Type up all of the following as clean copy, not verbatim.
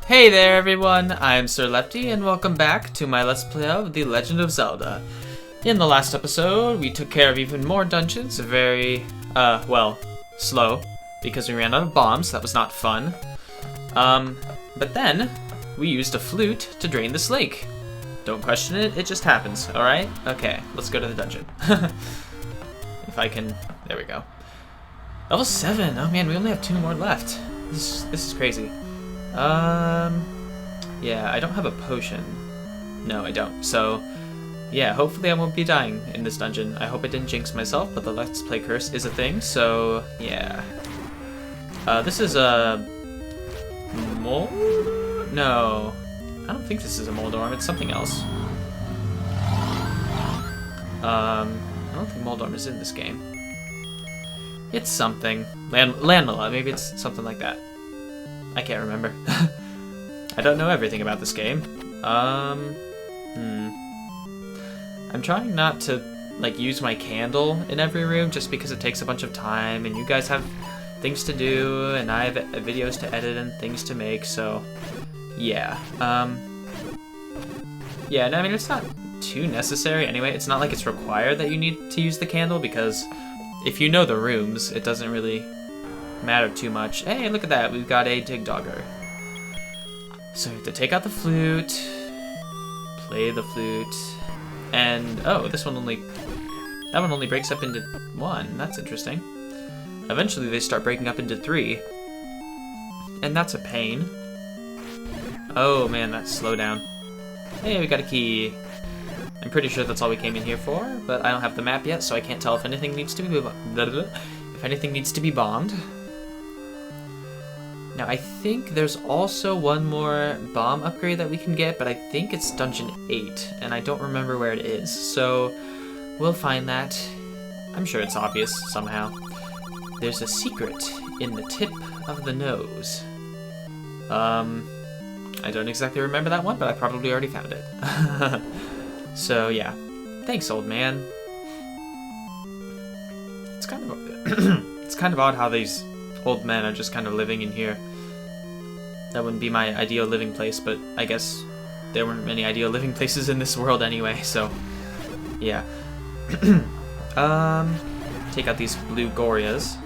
Hey there everyone, I'm Sir Lefty and welcome back to my Let's Play of The Legend of Zelda. In the last episode, we took care of even more dungeons, very, well, slow, because we ran out of bombs. That was not fun. But then, we used a flute to drain this lake. Don't question it, it just happens, alright? Okay, let's go to the dungeon. If I can, there we go. Level 7, oh man, we only have 2 more left. This is crazy. Yeah, I don't have a potion. No, I don't. So, yeah, hopefully I won't be dying in this dungeon. I hope I didn't jinx myself, but the Let's Play curse is a thing, so, yeah. This is a... Mold? No. I don't think this is a Moldorm, it's something else. I don't think Moldorm is in this game. It's something. Landmala, maybe it's something like that. I can't remember. I don't know everything about this game. I'm trying not to, like, use my candle in every room just because it takes a bunch of time, and you guys have things to do, and I have videos to edit and things to make, so, yeah. Yeah, and I mean, it's not too necessary anyway. It's not like it's required that you need to use the candle, because if you know the rooms, it doesn't really matter too much. Hey, look at that, we've got a dig dogger. So we have to take out the flute, play the flute, and oh, that one only breaks up into 1. That's interesting. Eventually they start breaking up into 3, and that's a pain. Oh man, that's slow down. Hey, we got a key. I'm pretty sure that's all we came in here for, but I don't have the map yet, so I can't tell if anything needs to be bombed. Now, I think there's also one more bomb upgrade that we can get, but I think it's Dungeon 8, and I don't remember where it is, so we'll find that. I'm sure it's obvious somehow. There's a secret in the tip of the nose. I don't exactly remember that one, but I probably already found it. So, yeah. Thanks, old man. It's kind of it's kind of odd how these old men are just kind of living in here. That wouldn't be my ideal living place, but I guess there weren't many ideal living places in this world anyway, so yeah. Take out these blue Gorias.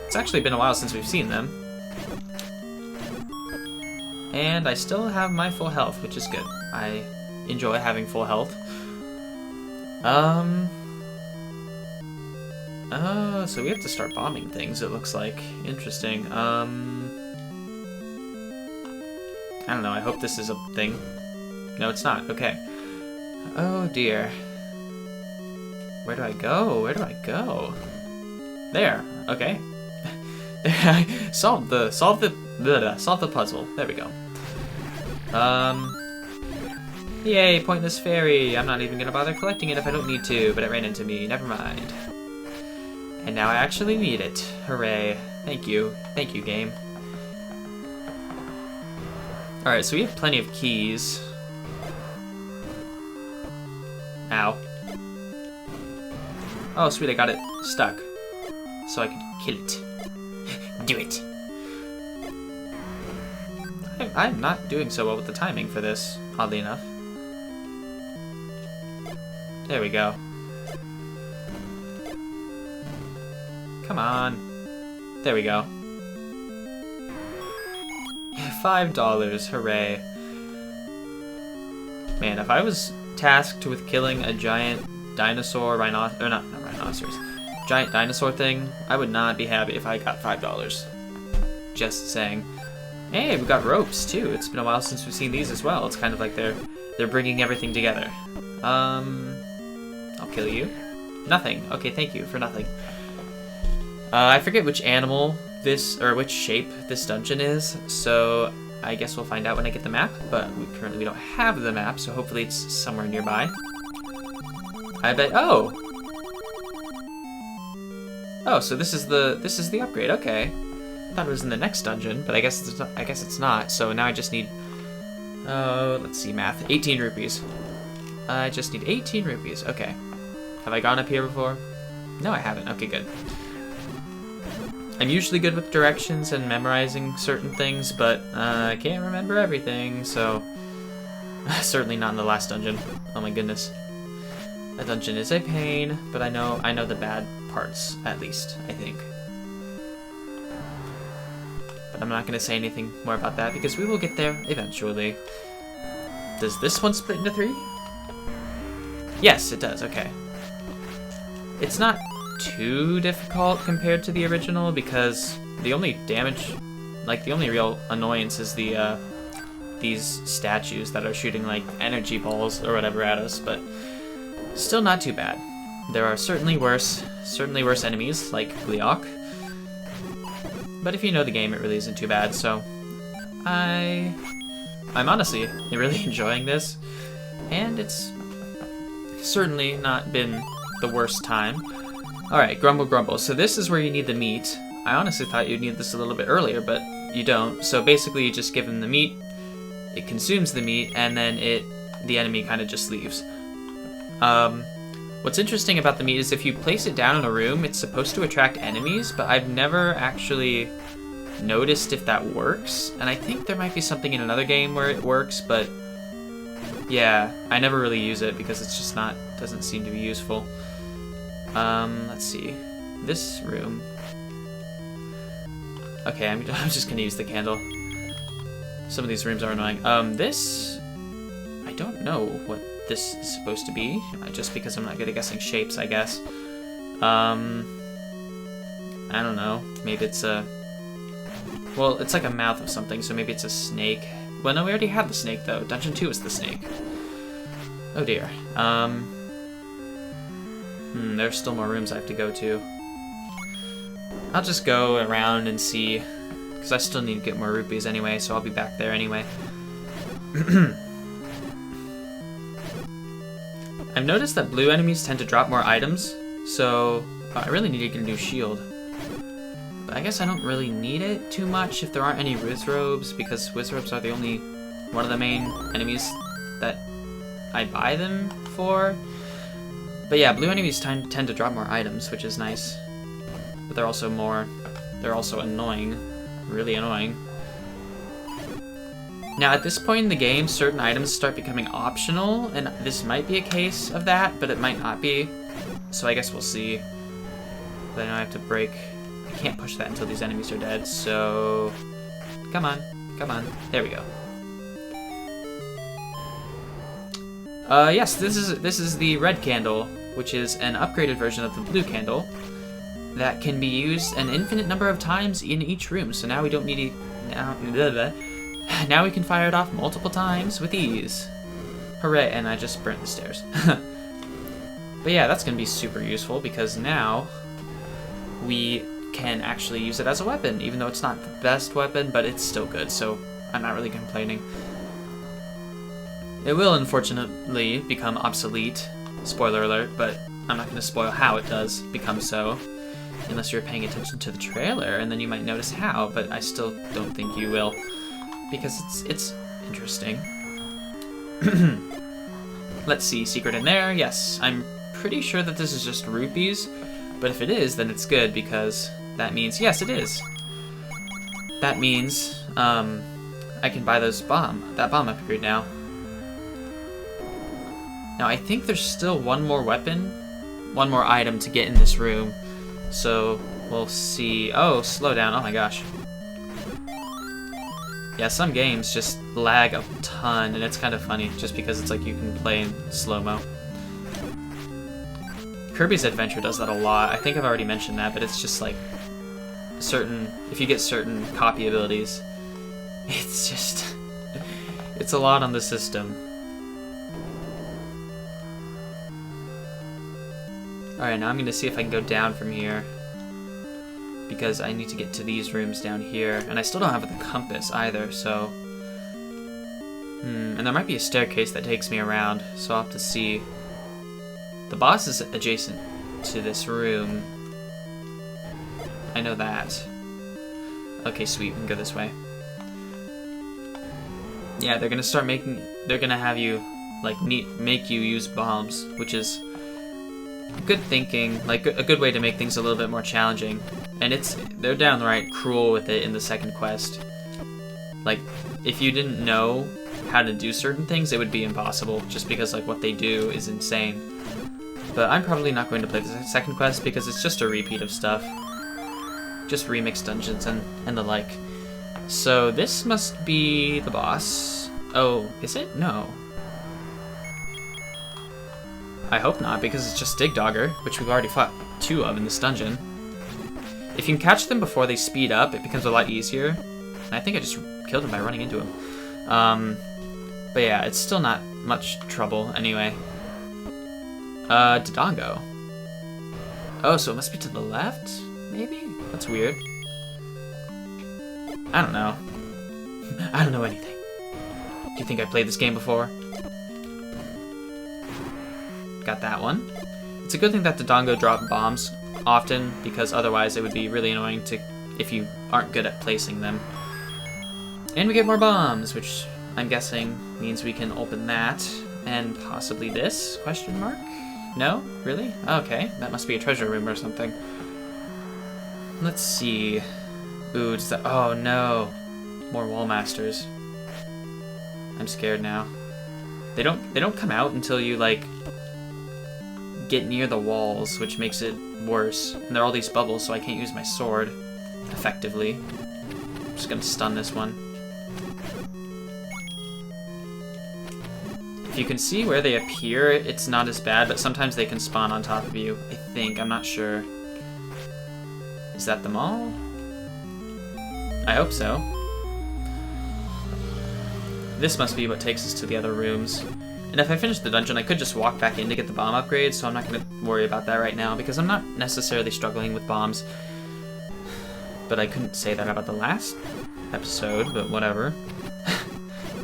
It's actually been a while since we've seen them. And I still have my full health, which is good. I enjoy having full health. So we have to start bombing things, it looks like. Interesting. I don't know, I hope this is a thing. No, it's not. Okay. Oh dear. Where do I go? Where do I go? There. Okay. I solved the puzzle. There we go. Yay, pointless fairy. I'm not even gonna bother collecting it if I don't need to, but it ran into me. Never mind. And now I actually need it. Hooray. Thank you. Thank you, game. Alright, so we have plenty of keys. Ow. Oh, sweet, I got it stuck. So I could kill it. Do it. I'm not doing so well with the timing for this, oddly enough. There we go. Come on. There we go. $5, hooray. Man, if I was tasked with killing a giant dinosaur, giant dinosaur thing, I would not be happy if I got $5. Just saying. Hey, we got ropes too. It's been a while since we've seen these as well. It's kind of like they're bringing everything together. I'll kill you. Nothing. Okay, thank you for nothing. I forget which animal which shape this dungeon is, so I guess we'll find out when I get the map, but currently we don't have the map, so hopefully it's somewhere nearby. I bet, oh, so this is the upgrade, okay. I thought it was in the next dungeon, but I guess it's not, so now I just need, let's see, math, 18 rupees. I just need 18 rupees, okay. Have I gone up here before? No, I haven't, okay, good. I'm usually good with directions and memorizing certain things, but I can't remember everything, so certainly not in the last dungeon. Oh my goodness. That dungeon is a pain, but I know the bad parts, at least, I think. But I'm not going to say anything more about that because we will get there eventually. Does this one split into 3? Yes, it does, okay. It's not too difficult compared to the original because the only damage, like the only real annoyance is the these statues that are shooting like energy balls or whatever at us, but still not too bad. There are certainly worse enemies like Gleok, but if you know the game, it really isn't too bad. So I'm honestly really enjoying this, and it's certainly not been the worst time. Alright, Grumble Grumble. So this is where you need the meat. I honestly thought you'd need this a little bit earlier, but you don't. So basically you just give him the meat, it consumes the meat, and then the enemy kind of just leaves. What's interesting about the meat is if you place it down in a room, it's supposed to attract enemies, but I've never actually noticed if that works. And I think there might be something in another game where it works, but yeah, I never really use it because it's just doesn't seem to be useful. Let's see. This room. Okay, I'm just gonna use the candle. Some of these rooms are annoying. This, I don't know what this is supposed to be, just because I'm not good at guessing shapes, I guess. I don't know. Maybe it's well, it's like a mouth of something, so maybe it's a snake. Well, no, we already had the snake, though. Dungeon 2 is the snake. Oh, dear. There's still more rooms I have to go to. I'll just go around and see, because I still need to get more rupees anyway, so I'll be back there anyway. I've noticed that blue enemies tend to drop more items, so I really need to get a new shield. But I guess I don't really need it too much if there aren't any Wizrobes, because Wizrobes are the only one of the main enemies that I buy them for. But yeah, blue enemies tend to drop more items, which is nice. But they're also annoying. Really annoying. Now, at this point in the game, certain items start becoming optional, and this might be a case of that, but it might not be. So I guess we'll see. But I know I have to break. I can't push that until these enemies are dead, so come on, come on. There we go. Yes, this is the red candle, which is an upgraded version of the blue candle that can be used an infinite number of times in each room. So now we don't need now we can fire it off multiple times with ease. Hooray! And I just burnt the stairs. But yeah, that's gonna be super useful because now we can actually use it as a weapon, even though it's not the best weapon, but it's still good. So I'm not really complaining. It will unfortunately become obsolete, spoiler alert, but I'm not going to spoil how it does become so, unless you're paying attention to the trailer, and then you might notice how, but I still don't think you will, because it's interesting. Let's see, secret in there, yes, I'm pretty sure that this is just rupees, but if it is, then it's good, because that means, yes, it is. That means, I can buy that bomb upgrade now. Now, I think there's still one more item to get in this room. So, we'll see. Oh, slow down. Oh my gosh. Yeah, some games just lag a ton, and it's kind of funny, just because it's like you can play in slow-mo. Kirby's Adventure does that a lot. I think I've already mentioned that, but it's just like if you get certain copy abilities, it's just, it's a lot on the system. Alright, now I'm going to see if I can go down from here, because I need to get to these rooms down here, and I still don't have the compass either, so... And there might be a staircase that takes me around, so I'll have to see. The boss is adjacent to this room. I know that. Okay, sweet, we can go this way. Yeah, they're going to have you, like, make you use bombs, which is... good thinking, like a good way to make things a little bit more challenging, And they're downright cruel with it in the second quest. Like, if you didn't know how to do certain things, it would be impossible, just because like what they do is insane. But I'm probably not going to play the second quest because it's just a repeat of stuff. Just remixed dungeons and the like. So this must be the boss. Oh, is it? No. I hope not, because it's just Digdogger, which we've already fought 2 of in this dungeon. If you can catch them before they speed up, it becomes a lot easier. And I think I just killed him by running into him. But yeah, it's still not much trouble anyway. Dodongo. Oh, so it must be to the left? Maybe? That's weird. I don't know. I don't know anything. Do you think I played this game before? Got that one. It's a good thing that Dodongo drop bombs often, because otherwise it would be really annoying if you aren't good at placing them. And we get more bombs, which I'm guessing means we can open that. And possibly this? Question mark? No? Really? Okay, that must be a treasure room or something. Let's see. Ooh, does that... Oh no! More wall masters. I'm scared now. They don't come out until you, like, get near the walls, which makes it worse. And there are all these bubbles, so I can't use my sword effectively. I'm just gonna stun this one. If you can see where they appear, it's not as bad, but sometimes they can spawn on top of you, I think. I'm not sure. Is that them all? I hope so. This must be what takes us to the other rooms. And if I finish the dungeon, I could just walk back in to get the bomb upgrade, so I'm not going to worry about that right now, because I'm not necessarily struggling with bombs. But I couldn't say that about the last episode, but whatever.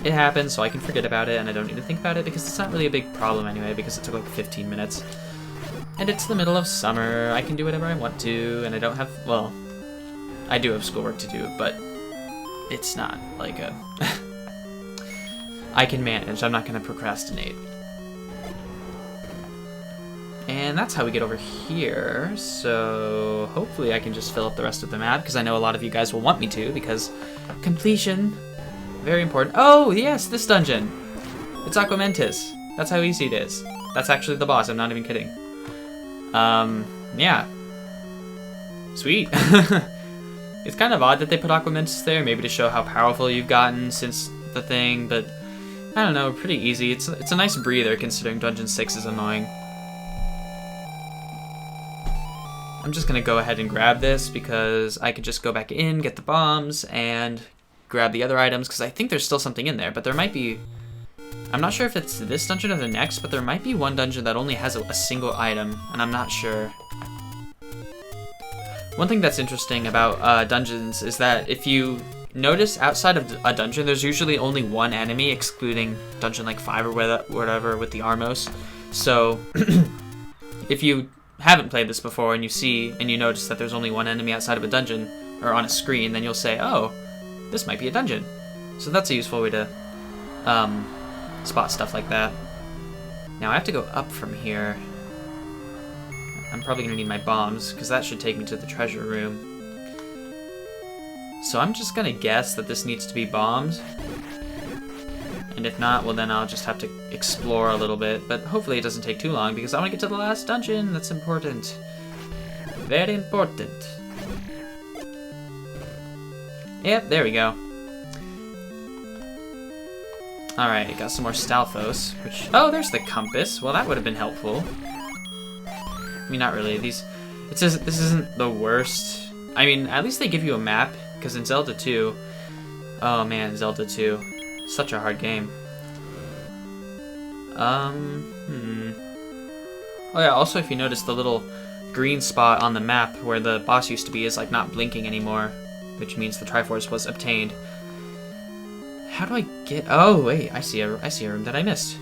It happened, so I can forget about it, and I don't need to think about it, because it's not really a big problem anyway, because it took like 15 minutes. And it's the middle of summer, I can do whatever I want to, and I don't have, well, I do have schoolwork to do, but it's not like a... I can manage, I'm not going to procrastinate. And that's how we get over here, so hopefully I can just fill up the rest of the map, because I know a lot of you guys will want me to, because completion, very important. Oh, yes, this dungeon. It's Aquamentus. That's how easy it is. That's actually the boss, I'm not even kidding. Yeah. Sweet. It's kind of odd that they put Aquamentus there, maybe to show how powerful you've gotten since the thing, but I don't know, pretty easy. It's a nice breather considering Dungeon 6 is annoying. I'm just gonna go ahead and grab this because I could just go back in, get the bombs, and grab the other items, because I think there's still something in there, but there might be... I'm not sure if it's this dungeon or the next, but there might be one dungeon that only has a single item, and I'm not sure. One thing that's interesting about dungeons is that if you notice outside of a dungeon, there's usually only one enemy, excluding dungeon like 5 or whatever with the Armos. So if you haven't played this before and you notice that there's only one enemy outside of a dungeon or on a screen, then you'll say, oh, this might be a dungeon. So that's a useful way to spot stuff like that. Now I have to go up from here. I'm probably gonna need my bombs, because that should take me to the treasure room. So I'm just gonna guess that this needs to be bombed. And if not, well then I'll just have to explore a little bit, but hopefully it doesn't take too long, because I want to get to the last dungeon. That's important. Very important. Yep, there we go. Alright, got some more Stalfos, which... Oh, there's the compass. Well, that would have been helpful. I mean, not really. This isn't the worst. I mean, at least they give you a map, because in Zelda 2... Oh man, Zelda 2. Such a hard game. Oh yeah, also if you notice, the little green spot on the map where the boss used to be is like not blinking anymore, which means the Triforce was obtained. How do I get... Oh, wait, I see a room that I missed.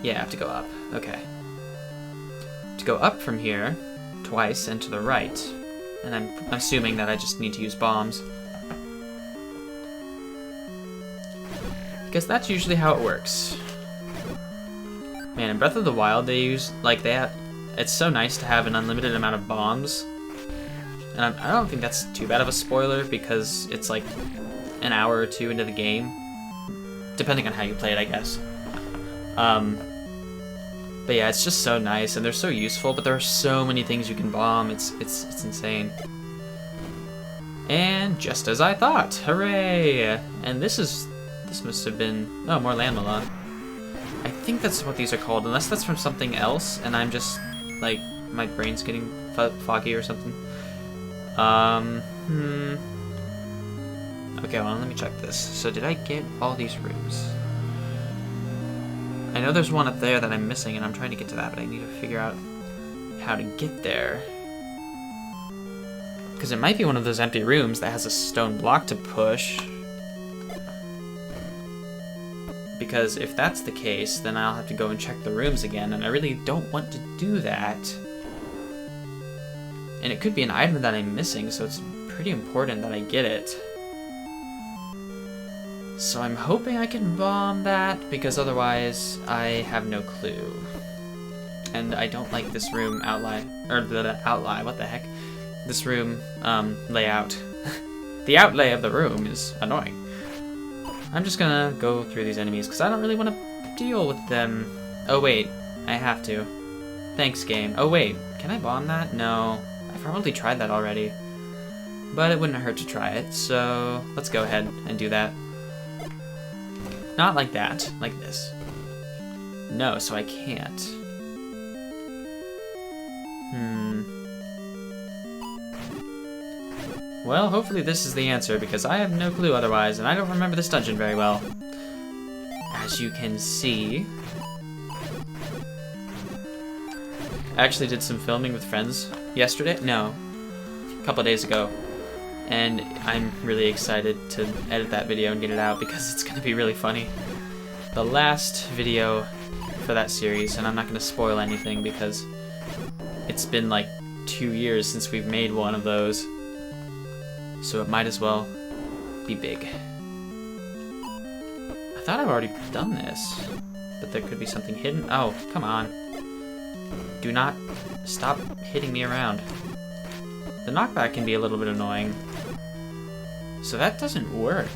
Yeah, I have to go up. Okay. To go up from here, twice, and to the right. And I'm assuming that I just need to use bombs. Because that's usually how it works. Man, in Breath of the Wild, they use... Like, it's so nice to have an unlimited amount of bombs. And I don't think that's too bad of a spoiler because it's like an hour or two into the game, depending on how you play it, I guess. But yeah, it's just so nice, and they're so useful, but there are so many things you can bomb, it's insane. And just as I thought, hooray! And this must have been, oh, more land Milan. I think that's what these are called, unless that's from something else, and I'm just, like, my brain's getting foggy or something. Okay, well, let me check this. So did I get all these rooms? I know there's one up there that I'm missing, and I'm trying to get to that, but I need to figure out how to get there. Because it might be one of those empty rooms that has a stone block to push. Because if that's the case, then I'll have to go and check the rooms again, and I really don't want to do that. And it could be an item that I'm missing, so it's pretty important that I get it. So I'm hoping I can bomb that, because otherwise I have no clue. And I don't like this room outline, or the outline, what the heck? This room, layout. The outlay of the room is annoying. I'm just gonna go through these enemies, because I don't really want to deal with them. Oh wait, I have to. Thanks, game. Oh wait, can I bomb that? No, I've probably tried that already. But it wouldn't hurt to try it, so let's go ahead and do that. Not like that, like this. No, so I can't. Well, hopefully this is the answer, because I have no clue otherwise, and I don't remember this dungeon very well. As you can see... I actually did some filming with friends yesterday. No, a couple of days ago. And I'm really excited to edit that video and get it out because it's going to be really funny. The last video for that series, and I'm not going to spoil anything because it's been like 2 years since we've made one of those. So it might as well be big. I thought I've already done this, but there could be something hidden. Oh, come on. Do not stop hitting me around. The knockback can be a little bit annoying. So that doesn't work.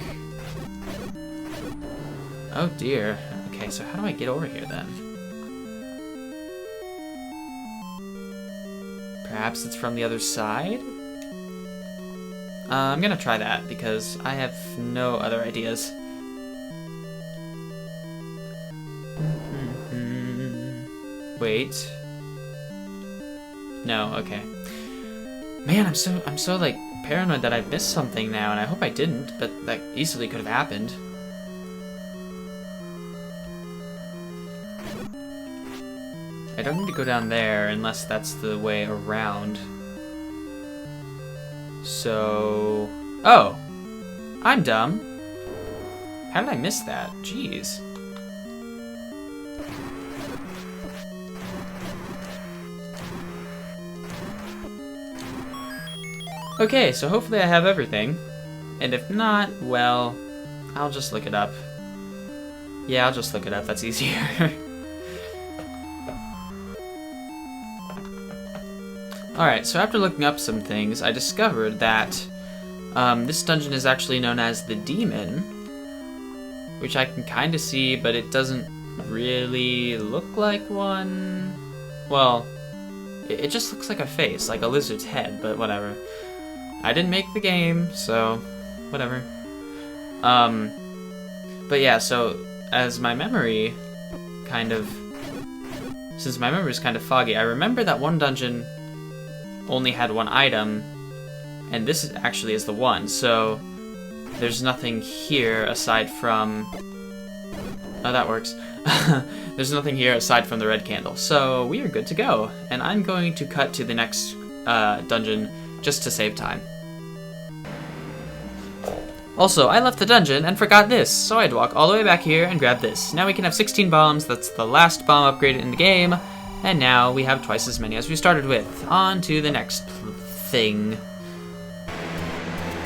Oh dear. Okay, so how do I get over here then? Perhaps it's from the other side? I'm gonna try that because I have no other ideas. Wait. No, okay. Man, I'm so like paranoid that I missed something now, and I hope I didn't, but that easily could have happened. I don't need to go down there unless that's the way around. So... Oh! I'm dumb. How did I miss that? Jeez. Okay, so hopefully I have everything. And if not, well, I'll just look it up. Yeah, I'll just look it up, that's easier. Alright, so after looking up some things, I discovered that this dungeon is actually known as the Demon, which I can kind of see, but it doesn't really look like one. Well, it just looks like a face, like a lizard's head, but whatever. I didn't make the game, so whatever. But yeah, so as my memory since my memory is kind of foggy, I remember that one dungeon only had one item, and this actually is the one, so there's nothing here aside from... Oh, that works. There's nothing here aside from the red candle, so we are good to go, and I'm going to cut to the next dungeon just to save time. Also, I left the dungeon and forgot this, so I had to walk all the way back here and grab this. Now we can have 16 bombs, that's the last bomb upgrade in the game, and now we have twice as many as we started with. On to the next thing.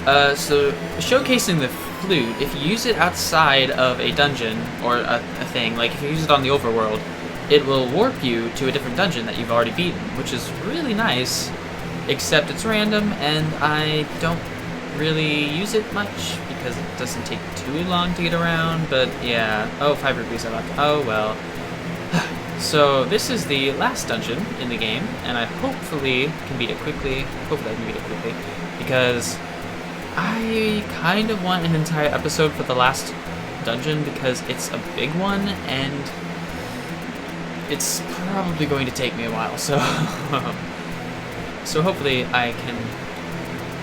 So, showcasing the flute, if you use it outside of a dungeon, or a thing, like if you use it on the overworld, it will warp you to a different dungeon that you've already beaten, which is really nice. except it's random, and I don't really use it much because it doesn't take too long to get around, but yeah. Oh, 5 rupees I left. Oh, well. So this is the last dungeon in the game, and I hopefully can beat it quickly. Because I kind of want an entire episode for the last dungeon because it's a big one, and it's probably going to take me a while, so so hopefully I can,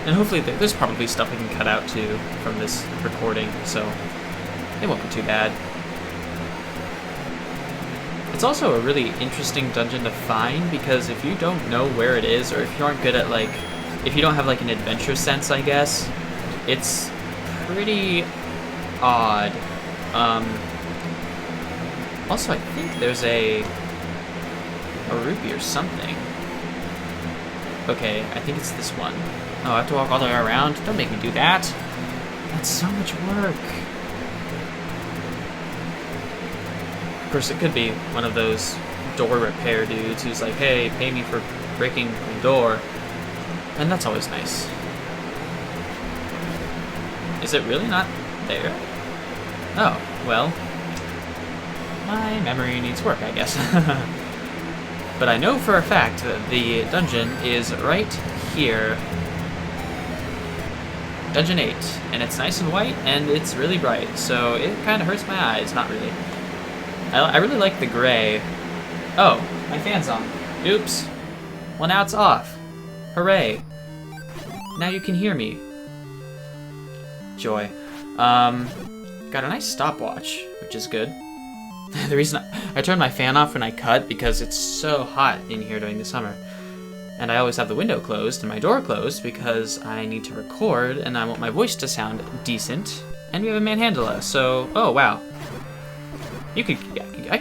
and hopefully there's probably stuff I can cut out too from this recording, so it won't be too bad. It's also a really interesting dungeon to find because if you don't know where it is, or if you aren't good at, like, if you don't have like an adventure sense, I guess, it's pretty odd. Also, I think there's a rupee or something. Okay, I think it's this one. Oh, I have to walk all the way around? Don't make me do that. That's so much work. Of course, it could be one of those door repair dudes who's like, hey, pay me for breaking the door. And that's always nice. Is it really not there? Oh, well, my memory needs work, I guess. But I know for a fact that the dungeon is right here. Dungeon 8, and it's nice and white, and it's really bright, so it kind of hurts my eyes. Not really. I really like the gray. Oh, my fan's on. Oops. Well, now it's off. Hooray. Now you can hear me. Joy. Got a nice stopwatch, which is good. The reason I turn my fan off when I cut because it's so hot in here during the summer. And I always have the window closed and my door closed because I need to record and I want my voice to sound decent. And we have a manhandla, so, oh wow. I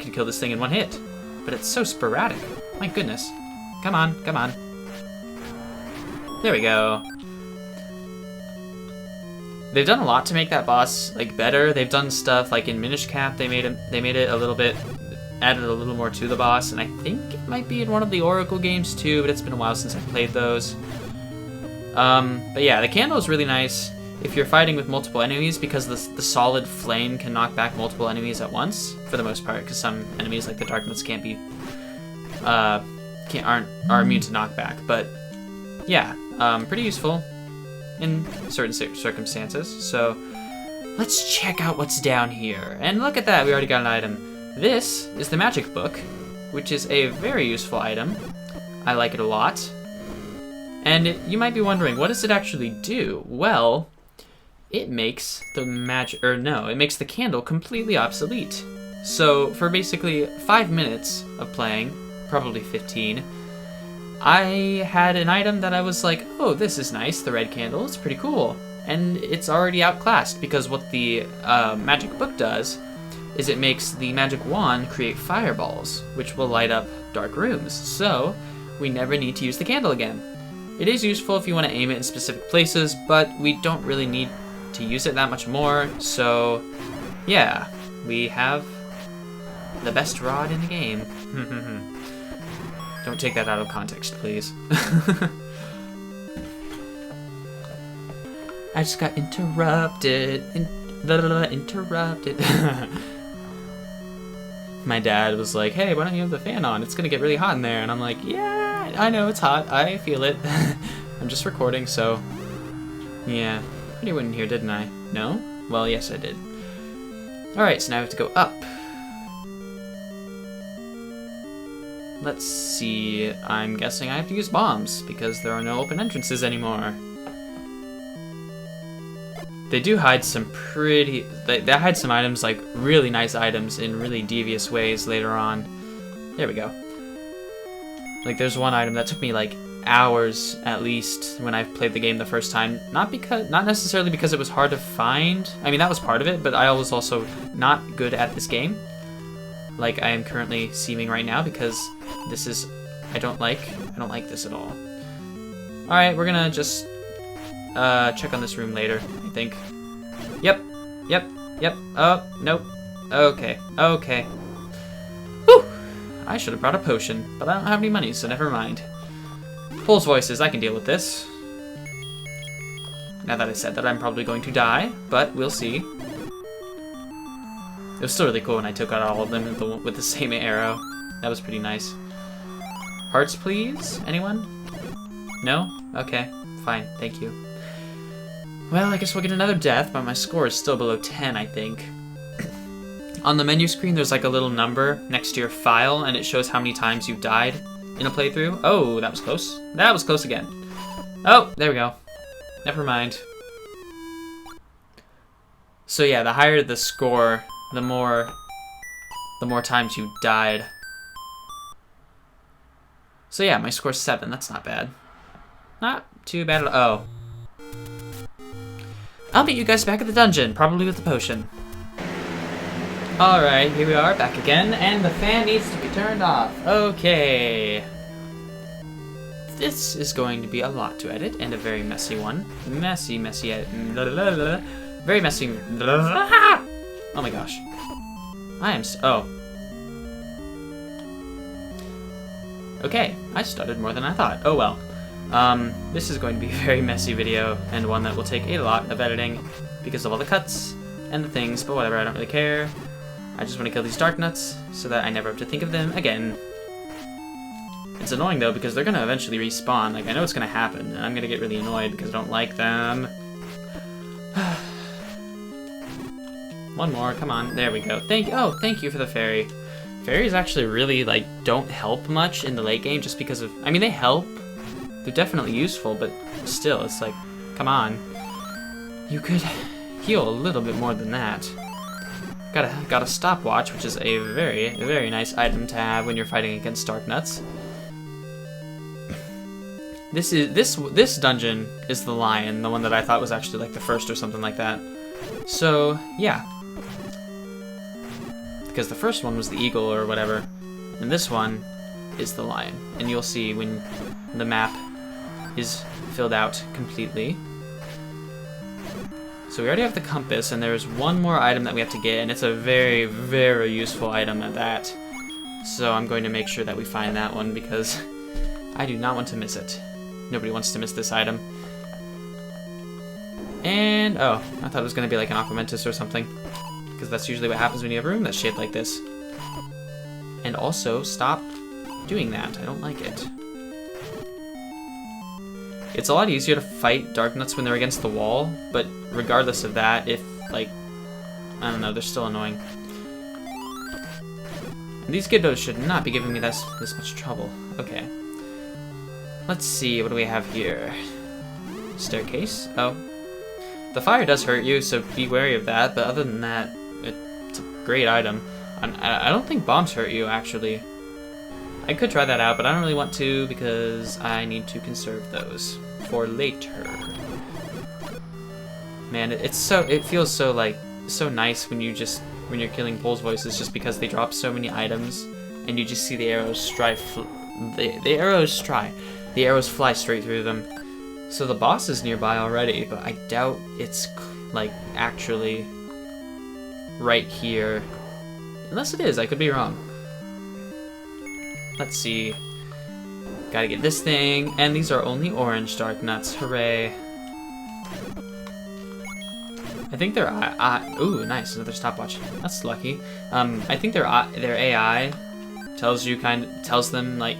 could kill this thing in one hit, but it's so sporadic. My goodness. Come on, come on. There we go. They've done a lot to make that boss like better. They've done stuff like in Minish Cap. They made it a little bit, added a little more to the boss, and I think it might be in one of the Oracle games too. But it's been a while since I played those. But yeah, the candle is really nice if you're fighting with multiple enemies because the solid flame can knock back multiple enemies at once for the most part. Because some enemies like the darkness can't be, are immune to knockback. But yeah, pretty useful in certain circumstances. So let's check out what's down here. And look at that, we already got an item. This is the magic book, which is a very useful item. I like it a lot. And you might be wondering, what does it actually do? Well, it makes the it makes the candle completely obsolete. So for basically 5 minutes of playing, probably 15, I had an item that I was like, oh, this is nice, the red candle, it's pretty cool. And it's already outclassed because what the magic book does is it makes the magic wand create fireballs, which will light up dark rooms. So we never need to use the candle again. It is useful if you want to aim it in specific places, but we don't really need to use it that much more. So yeah, we have the best rod in the game. Don't take that out of context, please. I just got interrupted. Interrupted. My dad was like, hey, why don't you have the fan on? It's gonna get really hot in there. And I'm like, yeah, I know it's hot. I feel it. I'm just recording, so yeah. I already went in here, didn't I? No? Well, yes, I did. Alright, so now we have to go up. Let's see, I'm guessing I have to use bombs, because there are no open entrances anymore. They do hide some pretty... They hide some items, like really nice items, in really devious ways later on. There we go. Like, there's one item that took me, like, hours, at least, when I played the game the first time. Not necessarily because it was hard to find. I mean, that was part of it, but I was also not good at this game. Like I am currently seeming right now, because this is, I don't like this at all. Alright, we're gonna just check on this room later, I think. Yep. Oh, nope. Okay. Whew! I should have brought a potion, but I don't have any money, so never mind. Pulse voices, I can deal with this. Now that I said that, I'm probably going to die, but we'll see. It was still really cool when I took out all of them with the same arrow. That was pretty nice. Hearts, please? Anyone? No? Okay, fine, thank you. Well, I guess we'll get another death, but my score is still below 10, I think. On the menu screen, there's like a little number next to your file, and it shows how many times you've died in a playthrough. Oh, that was close. That was close again. Oh, there we go. Never mind. So yeah, the higher the score, the more times you died. So yeah, my score's 7. That's not bad. Not too bad at all. Oh. I'll meet you guys back at the dungeon, probably with the potion. Alright, here we are, back again, and the fan needs to be turned off. Okay. This is going to be a lot to edit, and a very messy one. Messy edit. Very messy. Oh my gosh. I am oh. Okay, I stuttered more than I thought. Oh well. This is going to be a very messy video, and one that will take a lot of editing because of all the cuts and the things, but whatever, I don't really care. I just want to kill these dark nuts so that I never have to think of them again. It's annoying though because they're gonna eventually respawn. Like, I know it's gonna happen, and I'm gonna get really annoyed because I don't like them. One more, come on, there we go. Thank you for the fairy. Fairies actually really, like, don't help much in the late game just because of, I mean, they help. They're definitely useful, but still, it's like, come on. You could heal a little bit more than that. Got a stopwatch, which is a very, very nice item to have when you're fighting against dark nuts. This dungeon is the lion, the one that I thought was actually like the first or something like that. So yeah, because the first one was the eagle or whatever, and this one is the lion. And you'll see when the map is filled out completely. So we already have the compass, and there's one more item that we have to get, and it's a very, very useful item at that. So I'm going to make sure that we find that one because I do not want to miss it. Nobody wants to miss this item. And, oh, I thought it was going to be like an aquamentus or something, because that's usually what happens when you have a room that's shaped like this. And also, stop doing that. I don't like it. It's a lot easier to fight dark nuts when they're against the wall, but regardless of that, if, like, I don't know, they're still annoying. And these Giddos should not be giving me this much trouble. Okay. Let's see, what do we have here? Staircase? Oh. The fire does hurt you, so be wary of that, but other than that, it's a great item. I don't think bombs hurt you, actually. I could try that out, but I don't really want to because I need to conserve those for later. Man, it feels so, like, so nice when you're killing Pulse voices just because they drop so many items and you just see the arrows the arrows fly straight through them. So the boss is nearby already, but I doubt it's, like, actually right here. Unless it is, I could be wrong. Let's see. Gotta get this thing, and these are only orange dark nuts. Hooray. I think they're ooh, nice, another stopwatch. That's lucky. I think their AI tells them like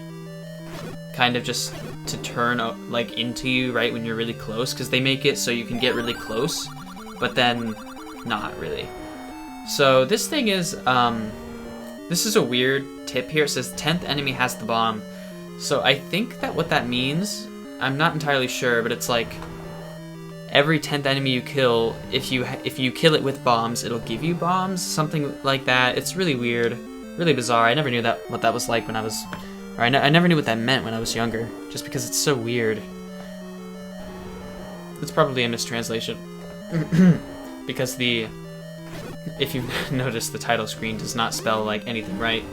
kind of just to turn like into you right when you're really close, because they make it so you can get really close, but then not really. So this thing is this is a weird tip here. It says 10th enemy has the bomb. So I think that what that means, I'm not entirely sure, but it's like every 10th enemy you kill, if you kill it with bombs, it'll give you bombs, something like that. It's really weird, really bizarre. I never knew what that was like when I was, or I never knew what that meant when I was younger, just because it's so weird. It's probably a mistranslation, because if you've noticed, the title screen does not spell like anything right,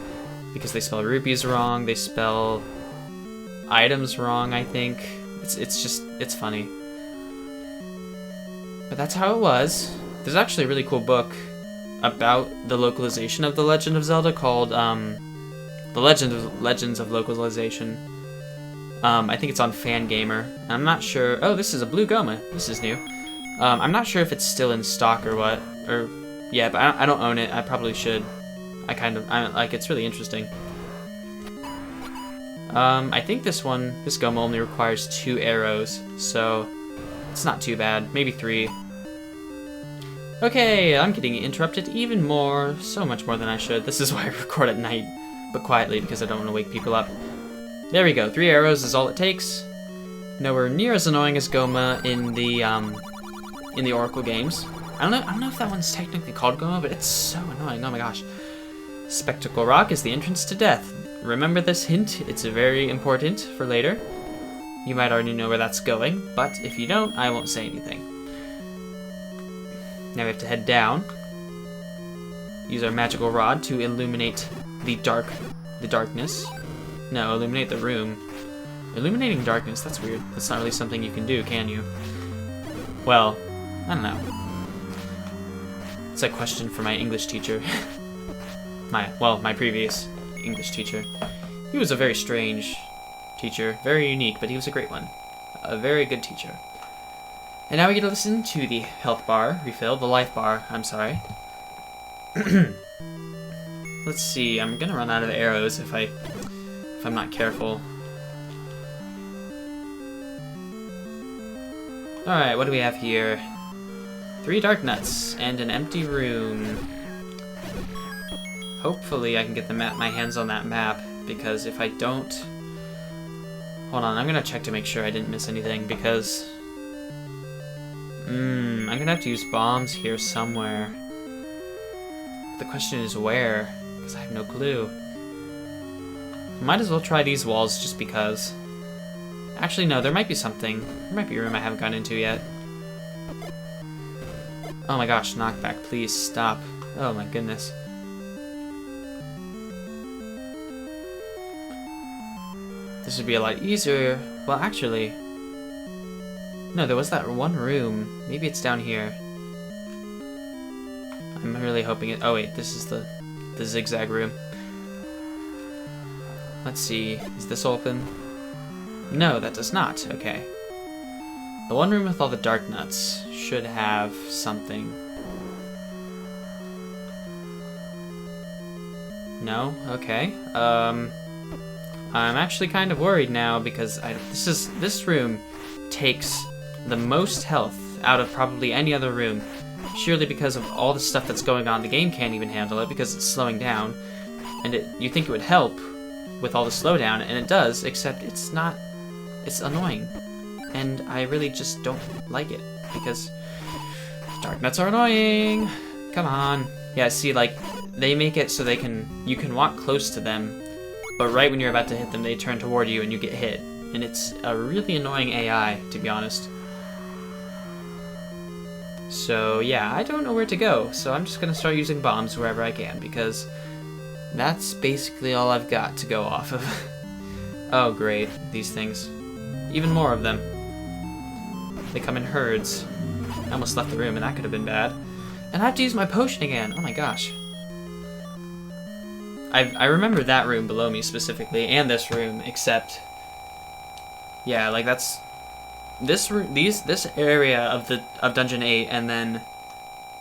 because they spell rupees wrong, they spell items wrong, I think. It's funny. But that's how it was. There's actually a really cool book about the localization of The Legend of Zelda called The Legends of Localization. I think it's on Fangamer. I'm not sure. Oh, this is a blue Goma. This is new. I'm not sure if it's still in stock or what. Or yeah, but I don't own it. I probably should. It's really interesting. I think this Goma only requires 2 arrows, so it's not too bad. Maybe 3. Okay, I'm getting interrupted even more. So much more than I should. This is why I record at night, but quietly because I don't want to wake people up. There we go. 3 arrows is all it takes. Nowhere near as annoying as Goma in the Oracle games. I don't know if that one's technically called Goma, but it's so annoying. Oh my gosh. Spectacle Rock is the entrance to death. Remember this hint, it's very important for later. You might already know where that's going, but if you don't, I won't say anything. Now we have to head down. Use our magical rod to illuminate the darkness. No, illuminate the room. Illuminating darkness, that's weird. That's not really something you can do, can you? Well, I don't know. It's a question for my English teacher. my previous English teacher. He was a very strange teacher, very unique, but he was a great one. A very good teacher. And now we get to listen to the health bar refill, the life bar, I'm sorry. Let's see, I'm gonna run out of arrows if I'm not careful. Alright, what do we have here? 3 dark nuts and an empty room. Hopefully I can get my hands on that map, because if I don't... Hold on, I'm gonna check to make sure I didn't miss anything, because... I'm gonna have to use bombs here somewhere. The question is where, because I have no clue. Might as well try these walls just because. Actually, no, there might be something. There might be a room I haven't gone into yet. Oh my gosh, knockback, please stop. Oh my goodness. This would be a lot easier. Well, actually... No, there was that one room. Maybe it's down here. I'm really hoping it... Oh wait, this is the zigzag room. Let's see, is this open? No, that does not. Okay. The one room with all the dark nuts should have something. No? Okay. I'm actually kind of worried now because this room takes the most health out of probably any other room. Surely because of all the stuff that's going on, the game can't even handle it because it's slowing down. And you think it would help with all the slowdown, and it does, except it's not. It's annoying. And I really just don't like it because dark nuts are annoying. Come on. Yeah, see, like, they make it so you can walk close to them, but right when you're about to hit them, they turn toward you and you get hit. And it's a really annoying AI, to be honest. So yeah, I don't know where to go, so I'm just gonna start using bombs wherever I can, because that's basically all I've got to go off of. Oh great, these things. Even more of them. They come in herds. I almost left the room and that could have been bad. And I have to use my potion again, oh my gosh. I remember that room below me specifically, and this room, except... Yeah, like that's... This area of Dungeon 8, and then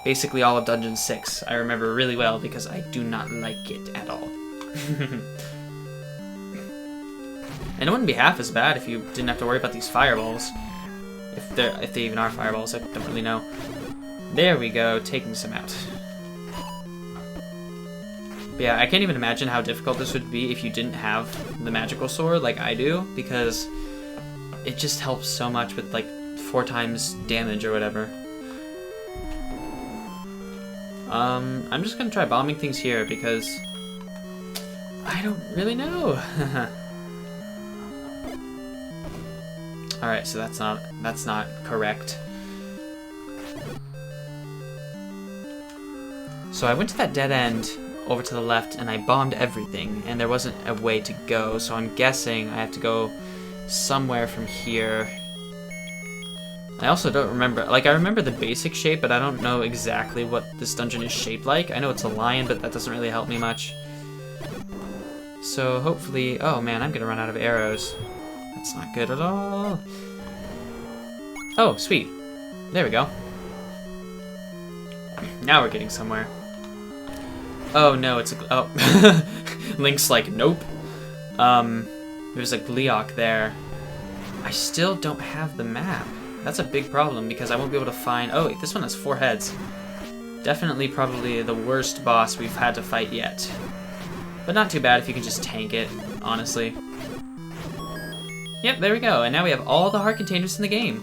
basically all of Dungeon 6, I remember really well because I do not like it at all. And it wouldn't be half as bad if you didn't have to worry about these fireballs. If they even are fireballs, I don't really know. There we go, taking some out. But yeah, I can't even imagine how difficult this would be if you didn't have the magical sword like I do, because it just helps so much with like 4 times damage or whatever. I'm just gonna try bombing things here because I don't really know. Alright, so that's not correct. So I went to that dead end over to the left and I bombed everything and there wasn't a way to go, so I'm guessing I have to go somewhere from here. I also don't remember, like I remember the basic shape, but I don't know exactly what this dungeon is shaped like. I know it's a lion, but that doesn't really help me much. So hopefully, oh man, I'm gonna run out of arrows. That's not good at all. Oh, sweet. There we go. Now we're getting somewhere. Oh no, it's a... Oh. Link's like, nope. There's a Gleeok there. I still don't have the map. That's a big problem because I won't be able to find... Oh, wait, this one has 4 heads. Definitely probably the worst boss we've had to fight yet. But not too bad if you can just tank it, honestly. Yep, there we go. And now we have all the heart containers in the game.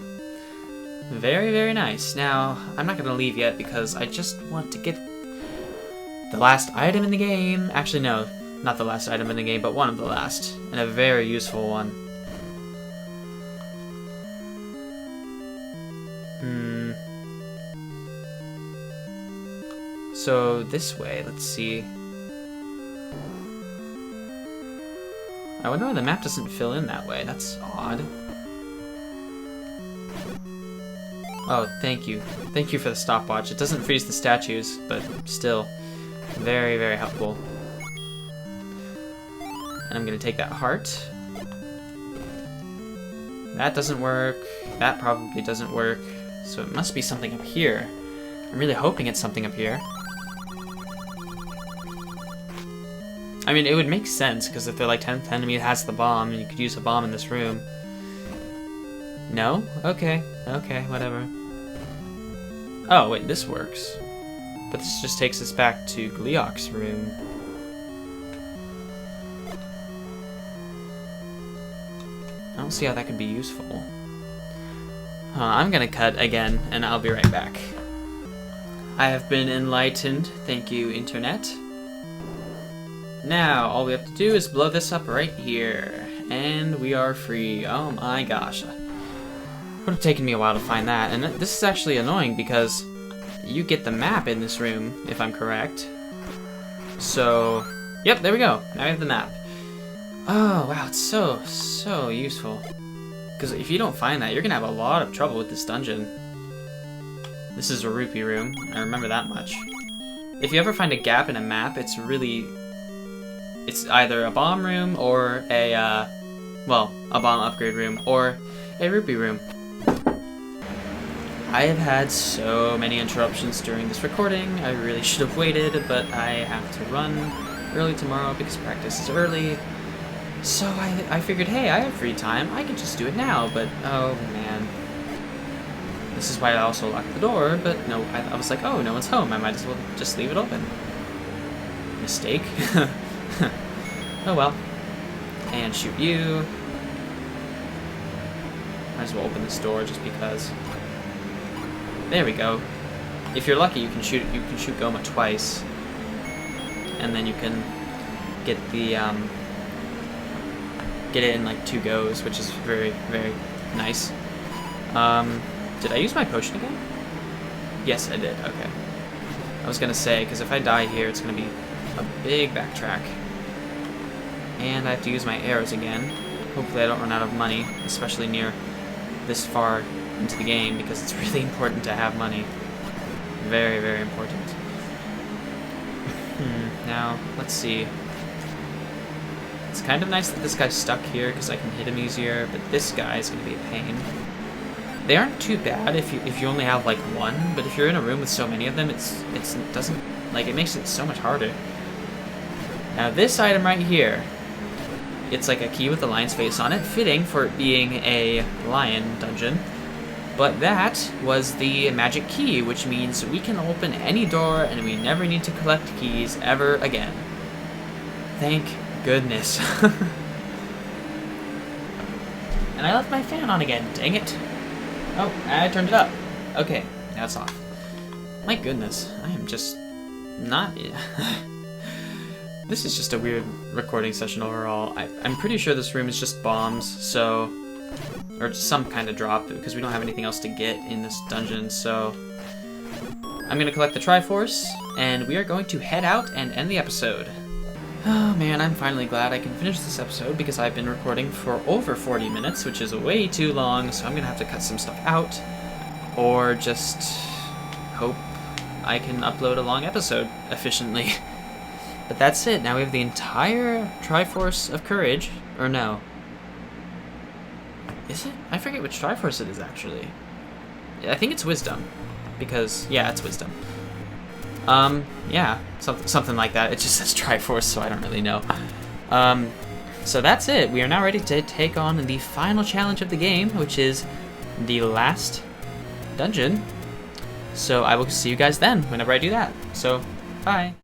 Very, very nice. Now, I'm not going to leave yet because I just want to get the last item in the game. Actually, no, not the last item in the game, but one of the last. And a very useful one. So, this way, let's see. I wonder why the map doesn't fill in that way. That's odd. Oh, thank you. Thank you for the stopwatch. It doesn't freeze the statues, but still, very, very helpful. And I'm gonna take that heart. That doesn't work. That probably doesn't work. So it must be something up here. I'm really hoping it's something up here. I mean, it would make sense, because if they're like 10th enemy has the bomb, and you could use a bomb in this room. No? Okay. Okay, whatever. Oh, wait, this works. But this just takes us back to Gleeok's room. I don't see how that could be useful. I'm gonna cut again, and I'll be right back. I have been enlightened. Thank you, Internet. Now, all we have to do is blow this up right here. And we are free. Oh my gosh. Would have taken me a while to find that. And this is actually annoying because you get the map in this room, if I'm correct. So, yep, there we go. Now we have the map. Oh, wow, it's so useful. Because if you don't find that, you're going to have a lot of trouble with this dungeon. This is a rupee room. I remember that much. If you ever find a gap in a map, it's either a bomb room or a, well, a bomb upgrade room or a rupee room. I have had so many interruptions during this recording. I really should have waited, but I have to run early tomorrow because practice is early. So I figured, hey, I have free time. I can just do it now, but oh man. This is why I also locked the door, but no, I was like, oh, no one's home. I might as well just leave it open. Mistake. Oh well. And shoot you. Might as well open this door just because. There we go. If you're lucky, you can shoot Goma twice, and then you can get the get it in like 2 goes, which is very, very nice. Did I use my potion again? Yes, I did. Okay. I was gonna say, because if I die here, it's gonna be a big backtrack. And I have to use my arrows again. Hopefully I don't run out of money, especially near this far into the game, because it's really important to have money. Very, very important. Now, let's see. It's kind of nice that this guy's stuck here, because I can hit him easier, but this guy is going to be a pain. They aren't too bad if you only have like one, but if you're in a room with so many of them, it makes it so much harder. Now this item right here, it's like a key with a lion's face on it, fitting for it being a lion dungeon. But that was the magic key, which means we can open any door and we never need to collect keys ever again. Thank goodness. And I left my fan on again, dang it. Oh, I turned it up. Okay, now it's off. My goodness, I am just not... This is just a weird recording session overall. I'm pretty sure this room is just bombs, so... Or just some kind of drop, because we don't have anything else to get in this dungeon, so... I'm gonna collect the Triforce, and we are going to head out and end the episode. Oh man, I'm finally glad I can finish this episode, because I've been recording for over 40 minutes, which is way too long, so I'm gonna have to cut some stuff out. Or just... hope I can upload a long episode efficiently. But that's it, now we have the entire Triforce of Courage, or no. Is it? I forget which Triforce it is, actually. I think it's Wisdom. Because, yeah, it's Wisdom. Yeah, something like that. It just says Triforce, so I don't really know. So that's it. We are now ready to take on the final challenge of the game, which is the last dungeon. So I will see you guys then, whenever I do that. So, bye.